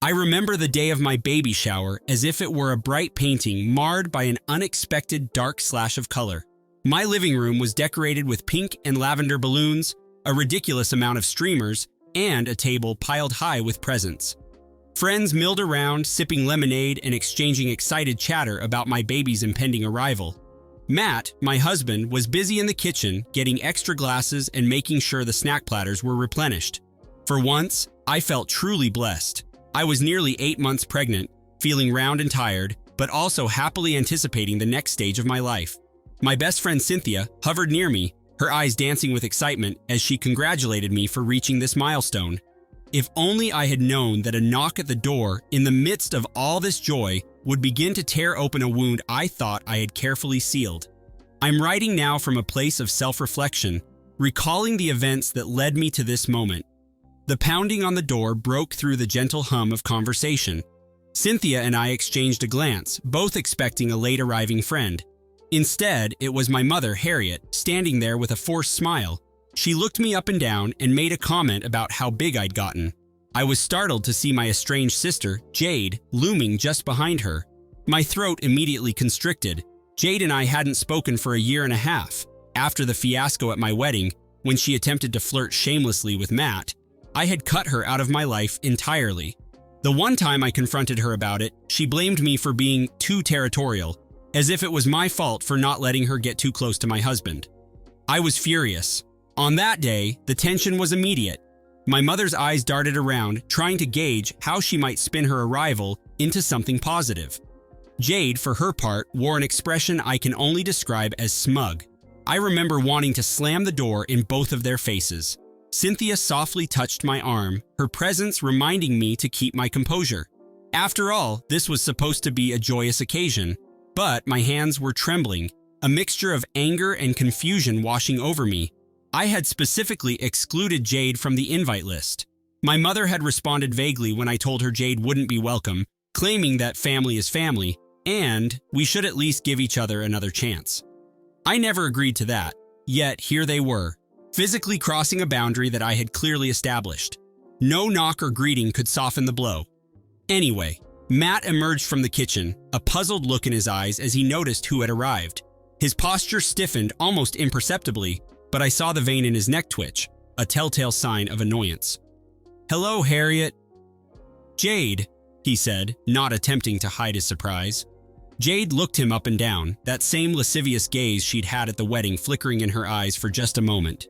I remember the day of my baby shower as if it were a bright painting marred by an unexpected dark slash of color. My living room was decorated with pink and lavender balloons, a ridiculous amount of streamers, and a table piled high with presents. Friends milled around, sipping lemonade and exchanging excited chatter about my baby's impending arrival. Matt, my husband, was busy in the kitchen getting extra glasses and making sure the snack platters were replenished. For once, I felt truly blessed. I was nearly 8 months pregnant, feeling round and tired, but also happily anticipating the next stage of my life. My best friend Cynthia hovered near me, her eyes dancing with excitement as she congratulated me for reaching this milestone. If only I had known that a knock at the door, in the midst of all this joy, would begin to tear open a wound I thought I had carefully sealed. I'm writing now from a place of self-reflection, recalling the events that led me to this moment. The pounding on the door broke through the gentle hum of conversation. Cynthia and I exchanged a glance, both expecting a late-arriving friend. Instead, it was my mother, Harriet, standing there with a forced smile. She looked me up and down and made a comment about how big I'd gotten. I was startled to see my estranged sister, Jade, looming just behind her. My throat immediately constricted. Jade and I hadn't spoken for a year and a half. After the fiasco at my wedding, when she attempted to flirt shamelessly with Matt, I had cut her out of my life entirely. The one time I confronted her about it, she blamed me for being too territorial, as if it was my fault for not letting her get too close to my husband. I was furious. On that day, the tension was immediate. My mother's eyes darted around, trying to gauge how she might spin her arrival into something positive. Jade, for her part, wore an expression I can only describe as smug. I remember wanting to slam the door in both of their faces. Cynthia softly touched my arm, her presence reminding me to keep my composure. After all, this was supposed to be a joyous occasion, but my hands were trembling, a mixture of anger and confusion washing over me. I had specifically excluded Jade from the invite list. My mother had responded vaguely when I told her Jade wouldn't be welcome, claiming that family is family, and we should at least give each other another chance. I never agreed to that, yet here they were, physically crossing a boundary that I had clearly established. No knock or greeting could soften the blow. Anyway, Matt emerged from the kitchen, a puzzled look in his eyes as he noticed who had arrived. His posture stiffened almost imperceptibly, but I saw the vein in his neck twitch, a telltale sign of annoyance. "Hello, Harriet." "Jade," he said, not attempting to hide his surprise. Jade looked him up and down, that same lascivious gaze she'd had at the wedding flickering in her eyes for just a moment.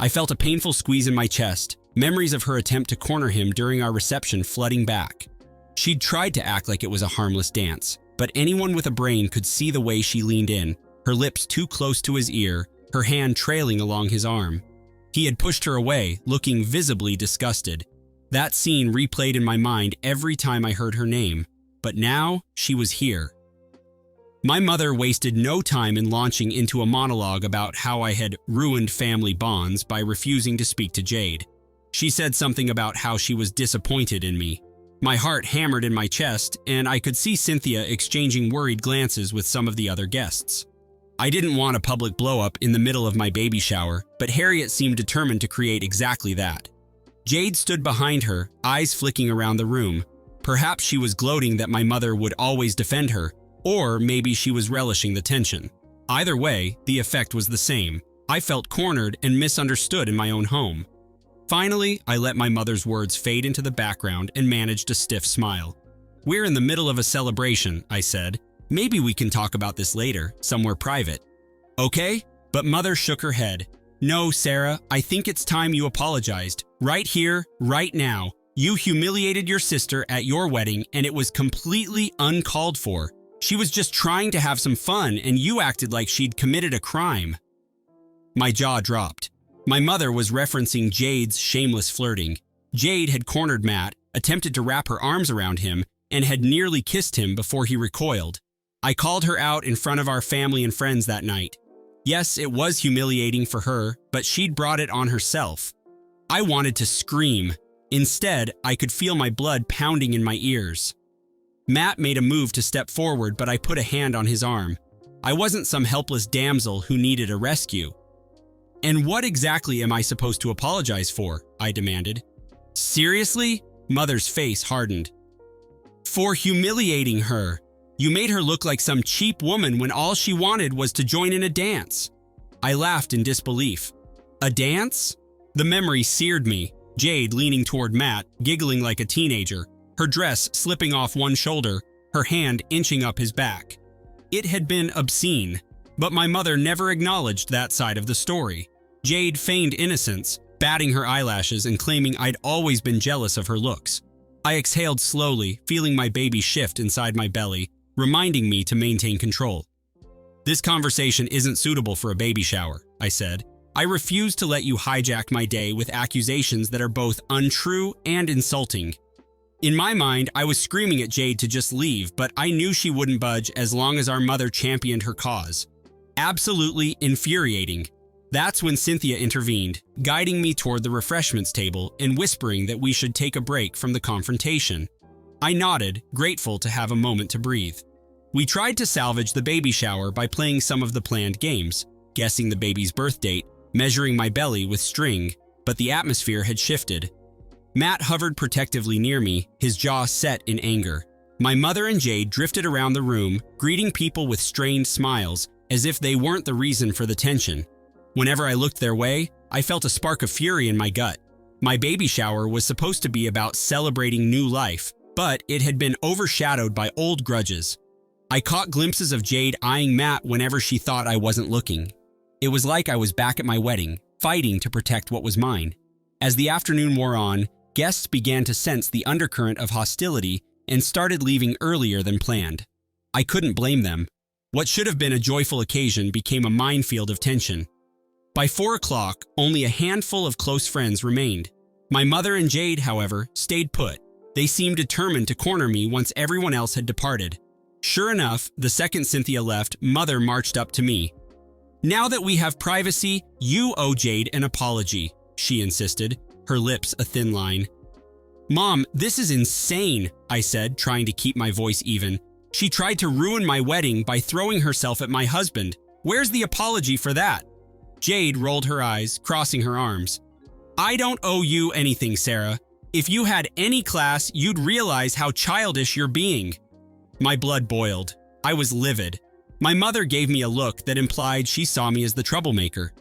I felt a painful squeeze in my chest, memories of her attempt to corner him during our reception flooding back. She'd tried to act like it was a harmless dance, but anyone with a brain could see the way she leaned in, her lips too close to his ear, her hand trailing along his arm. He had pushed her away, looking visibly disgusted. That scene replayed in my mind every time I heard her name, but now she was here. My mother wasted no time in launching into a monologue about how I had ruined family bonds by refusing to speak to Jade. She said something about how she was disappointed in me. My heart hammered in my chest, and I could see Cynthia exchanging worried glances with some of the other guests. I didn't want a public blow-up in the middle of my baby shower, but Harriet seemed determined to create exactly that. Jade stood behind her, eyes flicking around the room. Perhaps she was gloating that my mother would always defend her, or maybe she was relishing the tension. Either way, the effect was the same. I felt cornered and misunderstood in my own home. Finally, I let my mother's words fade into the background and managed a stiff smile. "We're in the middle of a celebration," I said. "Maybe we can talk about this later, somewhere private." "Okay?" But Mother shook her head. "No, Sarah, I think it's time you apologized. Right here, right now. You humiliated your sister at your wedding, and it was completely uncalled for. She was just trying to have some fun, and you acted like she'd committed a crime." My jaw dropped. My mother was referencing Jade's shameless flirting. Jade had cornered Matt, attempted to wrap her arms around him, and had nearly kissed him before he recoiled. I called her out in front of our family and friends that night. Yes, it was humiliating for her, but she'd brought it on herself. I wanted to scream. Instead, I could feel my blood pounding in my ears. Matt made a move to step forward, but I put a hand on his arm. I wasn't some helpless damsel who needed a rescue. "And what exactly am I supposed to apologize for?" I demanded. "Seriously?" Mother's face hardened. For humiliating her. You made her look like some cheap woman when all she wanted was to join in a dance. I laughed in disbelief. A dance? The memory seared me. Jade leaning toward Matt, giggling like a teenager, her dress slipping off one shoulder, her hand inching up his back. It had been obscene, but my mother never acknowledged that side of the story. Jade feigned innocence, batting her eyelashes and claiming I'd always been jealous of her looks. I exhaled slowly, feeling my baby shift inside my belly, reminding me to maintain control. This conversation isn't suitable for a baby shower, I said. I refuse to let you hijack my day with accusations that are both untrue and insulting. In my mind, I was screaming at Jade to just leave, but I knew she wouldn't budge as long as our mother championed her cause. Absolutely infuriating. That's when Cynthia intervened, guiding me toward the refreshments table and whispering that we should take a break from the confrontation. I nodded, grateful to have a moment to breathe. We tried to salvage the baby shower by playing some of the planned games, guessing the baby's birth date, measuring my belly with string, but the atmosphere had shifted. Matt hovered protectively near me, his jaw set in anger. My mother and Jade drifted around the room, greeting people with strained smiles, as if they weren't the reason for the tension. Whenever I looked their way, I felt a spark of fury in my gut. My baby shower was supposed to be about celebrating new life, but it had been overshadowed by old grudges. I caught glimpses of Jade eyeing Matt whenever she thought I wasn't looking. It was like I was back at my wedding, fighting to protect what was mine. As the afternoon wore on, guests began to sense the undercurrent of hostility and started leaving earlier than planned. I couldn't blame them. What should have been a joyful occasion became a minefield of tension. By 4 o'clock, only a handful of close friends remained. My mother and Jade, however, stayed put. They seemed determined to corner me once everyone else had departed. Sure enough, the second Cynthia left, Mother marched up to me. "Now that we have privacy, you owe Jade an apology," she insisted, her lips a thin line. "Mom, this is insane," I said, trying to keep my voice even. "She tried to ruin my wedding by throwing herself at my husband. Where's the apology for that?" Jade rolled her eyes, crossing her arms. "I don't owe you anything, Sarah. If you had any class, you'd realize how childish you're being." My blood boiled. I was livid. My mother gave me a look that implied she saw me as the troublemaker.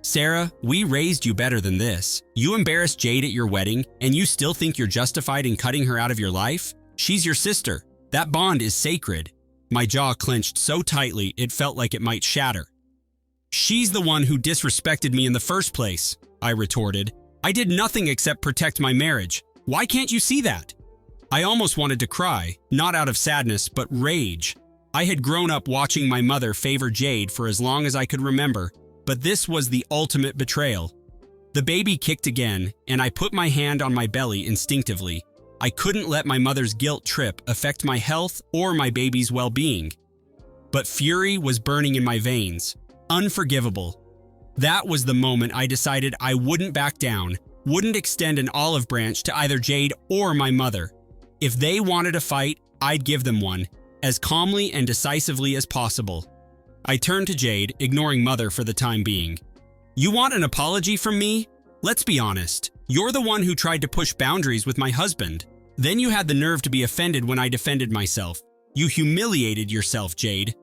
"Sarah, we raised you better than this. You embarrassed Jade at your wedding, and you still think you're justified in cutting her out of your life? She's your sister. That bond is sacred." My jaw clenched so tightly it felt like it might shatter. "She's the one who disrespected me in the first place," I retorted. "I did nothing except protect my marriage. Why can't you see that?" I almost wanted to cry, not out of sadness, but rage. I had grown up watching my mother favor Jade for as long as I could remember, but this was the ultimate betrayal. The baby kicked again, and I put my hand on my belly instinctively. I couldn't let my mother's guilt trip affect my health or my baby's well-being. But fury was burning in my veins. Unforgivable. That was the moment I decided I wouldn't back down, wouldn't extend an olive branch to either Jade or my mother. If they wanted a fight, I'd give them one, as calmly and decisively as possible. I turned to Jade, ignoring Mother for the time being. "You want an apology from me? Let's be honest. You're the one who tried to push boundaries with my husband. Then you had the nerve to be offended when I defended myself. You humiliated yourself, Jade."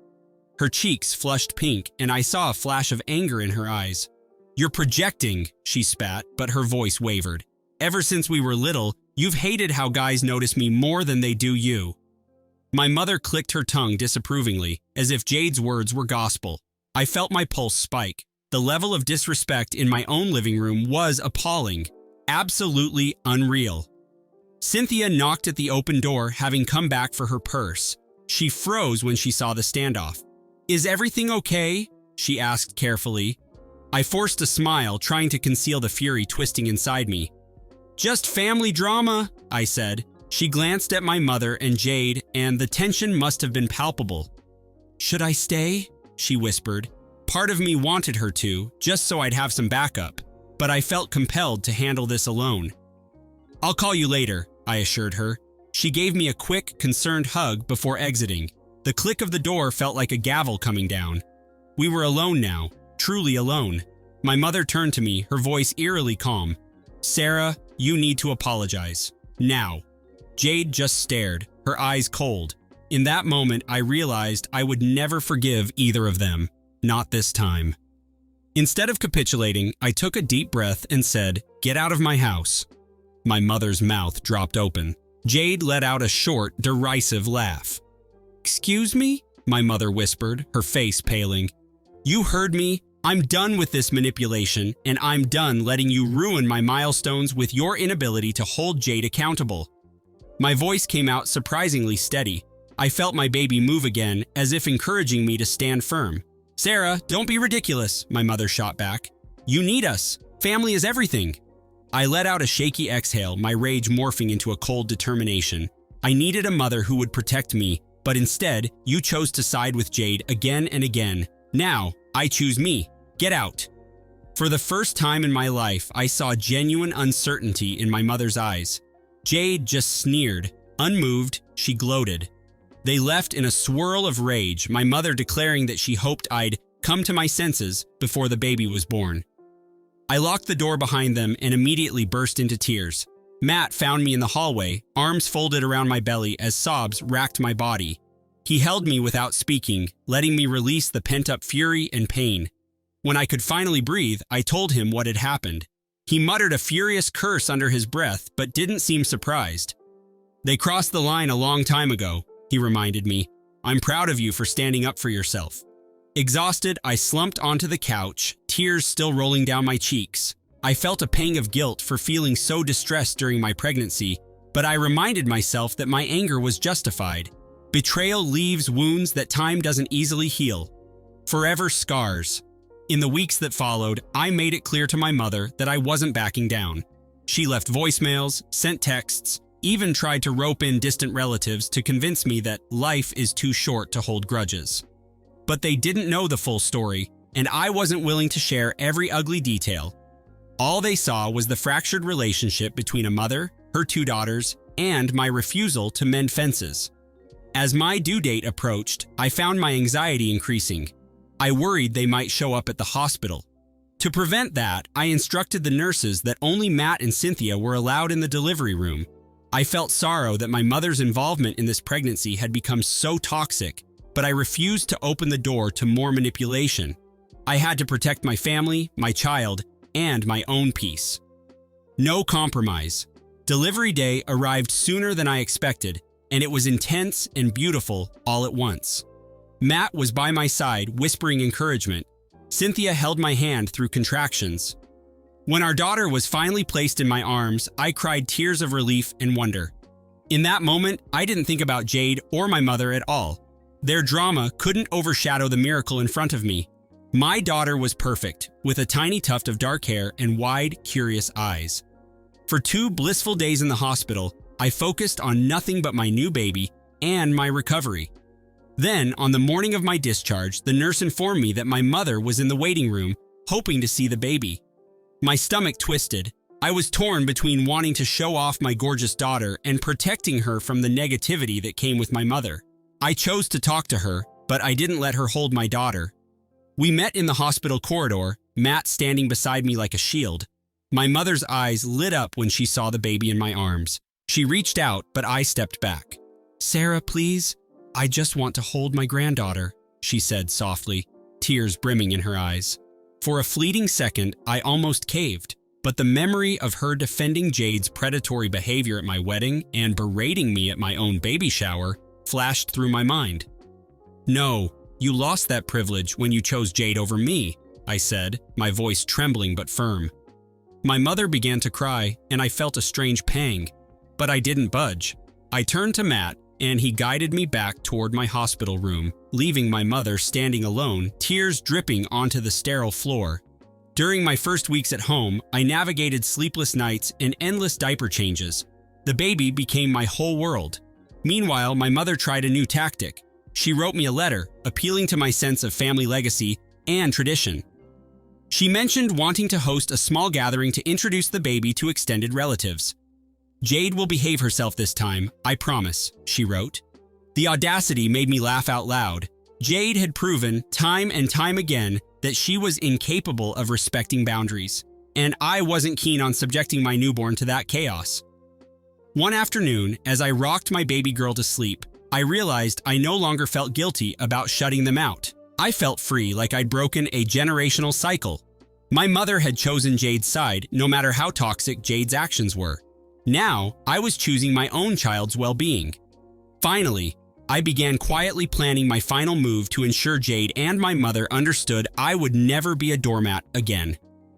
Her cheeks flushed pink, and I saw a flash of anger in her eyes. "You're projecting," she spat, but her voice wavered. "Ever since we were little, you've hated how guys notice me more than they do you." My mother clicked her tongue disapprovingly, as if Jade's words were gospel. I felt my pulse spike. The level of disrespect in my own living room was appalling. Absolutely unreal. Cynthia knocked at the open door, having come back for her purse. She froze when she saw the standoff. "Is everything okay?" she asked carefully. I forced a smile, trying to conceal the fury twisting inside me. "Just family drama," I said. She glanced at my mother and Jade, and the tension must have been palpable. "Should I stay?" she whispered. Part of me wanted her to, just so I'd have some backup, but I felt compelled to handle this alone. "I'll call you later," I assured her. She gave me a quick, concerned hug before exiting. The click of the door felt like a gavel coming down. We were alone now, truly alone. My mother turned to me, her voice eerily calm. "Sarah, you need to apologize. Now." Jade just stared, her eyes cold. In that moment, I realized I would never forgive either of them. Not this time. Instead of capitulating, I took a deep breath and said, "Get out of my house." My mother's mouth dropped open. Jade let out a short, derisive laugh. "Excuse me?" my mother whispered, her face paling. "You heard me. I'm done with this manipulation, and I'm done letting you ruin my milestones with your inability to hold Jade accountable." My voice came out surprisingly steady. I felt my baby move again, as if encouraging me to stand firm. "Sarah, don't be ridiculous," my mother shot back. "You need us. Family is everything." I let out a shaky exhale, my rage morphing into a cold determination. I needed a mother who would protect me, but instead, you chose to side with Jade again and again. Now, I choose me. Get out. For the first time in my life, I saw genuine uncertainty in my mother's eyes. Jade just sneered. Unmoved, she gloated. They left in a swirl of rage, my mother declaring that she hoped I'd come to my senses before the baby was born. I locked the door behind them and immediately burst into tears. Matt found me in the hallway, arms folded around my belly as sobs racked my body. He held me without speaking, letting me release the pent-up fury and pain. When I could finally breathe, I told him what had happened. He muttered a furious curse under his breath, but didn't seem surprised. "They crossed the line a long time ago," he reminded me. "I'm proud of you for standing up for yourself." Exhausted, I slumped onto the couch, tears still rolling down my cheeks. I felt a pang of guilt for feeling so distressed during my pregnancy, but I reminded myself that my anger was justified. Betrayal leaves wounds that time doesn't easily heal. Forever scars. In the weeks that followed, I made it clear to my mother that I wasn't backing down. She left voicemails, sent texts, even tried to rope in distant relatives to convince me that life is too short to hold grudges. But they didn't know the full story, and I wasn't willing to share every ugly detail. All they saw was the fractured relationship between a mother, her 2 daughters, and my refusal to mend fences. As my due date approached, I found my anxiety increasing. I worried they might show up at the hospital. To prevent that, I instructed the nurses that only Matt and Cynthia were allowed in the delivery room. I felt sorrow that my mother's involvement in this pregnancy had become so toxic, but I refused to open the door to more manipulation. I had to protect my family, my child, and my own peace. No compromise. Delivery day arrived sooner than I expected, and it was intense and beautiful all at once. Matt was by my side, whispering encouragement. Cynthia held my hand through contractions. When our daughter was finally placed in my arms, I cried tears of relief and wonder. In that moment, I didn't think about Jade or my mother at all. Their drama couldn't overshadow the miracle in front of me. My daughter was perfect, with a tiny tuft of dark hair and wide, curious eyes. For 2 blissful days in the hospital, I focused on nothing but my new baby and my recovery. Then, on the morning of my discharge, the nurse informed me that my mother was in the waiting room, hoping to see the baby. My stomach twisted. I was torn between wanting to show off my gorgeous daughter and protecting her from the negativity that came with my mother. I chose to talk to her, but I didn't let her hold my daughter. We met in the hospital corridor, Matt standing beside me like a shield. My mother's eyes lit up when she saw the baby in my arms. She reached out, but I stepped back. "Sarah, please. I just want to hold my granddaughter," she said softly, tears brimming in her eyes. For a fleeting second, I almost caved, but the memory of her defending Jade's predatory behavior at my wedding and berating me at my own baby shower flashed through my mind. "No, you lost that privilege when you chose Jade over me," I said, my voice trembling but firm. My mother began to cry, and I felt a strange pang, but I didn't budge. I turned to Matt, and he guided me back toward my hospital room, leaving my mother standing alone, tears dripping onto the sterile floor. During my first weeks at home, I navigated sleepless nights and endless diaper changes. The baby became my whole world. Meanwhile, my mother tried a new tactic. She wrote me a letter, appealing to my sense of family legacy and tradition. She mentioned wanting to host a small gathering to introduce the baby to extended relatives. "Jade will behave herself this time, I promise," she wrote. The audacity made me laugh out loud. Jade had proven time and time again that she was incapable of respecting boundaries, and I wasn't keen on subjecting my newborn to that chaos. One afternoon, as I rocked my baby girl to sleep, I realized I no longer felt guilty about shutting them out. I felt free, like I'd broken a generational cycle. My mother had chosen Jade's side, no matter how toxic Jade's actions were. Now, I was choosing my own child's well-being. Finally, I began quietly planning my final move to ensure Jade and my mother understood I would never be a doormat again.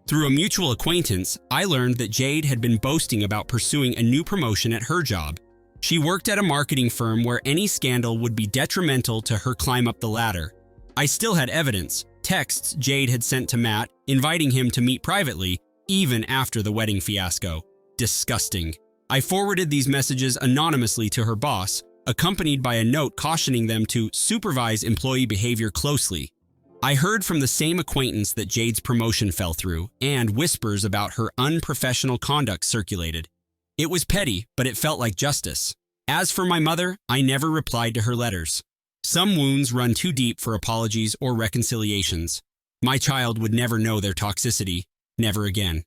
Through a mutual acquaintance, I learned that Jade had been boasting about pursuing a new promotion at her job. She worked at a marketing firm where any scandal would be detrimental to her climb up the ladder. I still had evidence, texts Jade had sent to Matt, inviting him to meet privately, even after the wedding fiasco. Disgusting. I forwarded these messages anonymously to her boss, accompanied by a note cautioning them to supervise employee behavior closely. I heard from the same acquaintance that Jade's promotion fell through, and whispers about her unprofessional conduct circulated. It was petty, but it felt like justice. As for my mother, I never replied to her letters. Some wounds run too deep for apologies or reconciliations. My child would never know their toxicity, never again.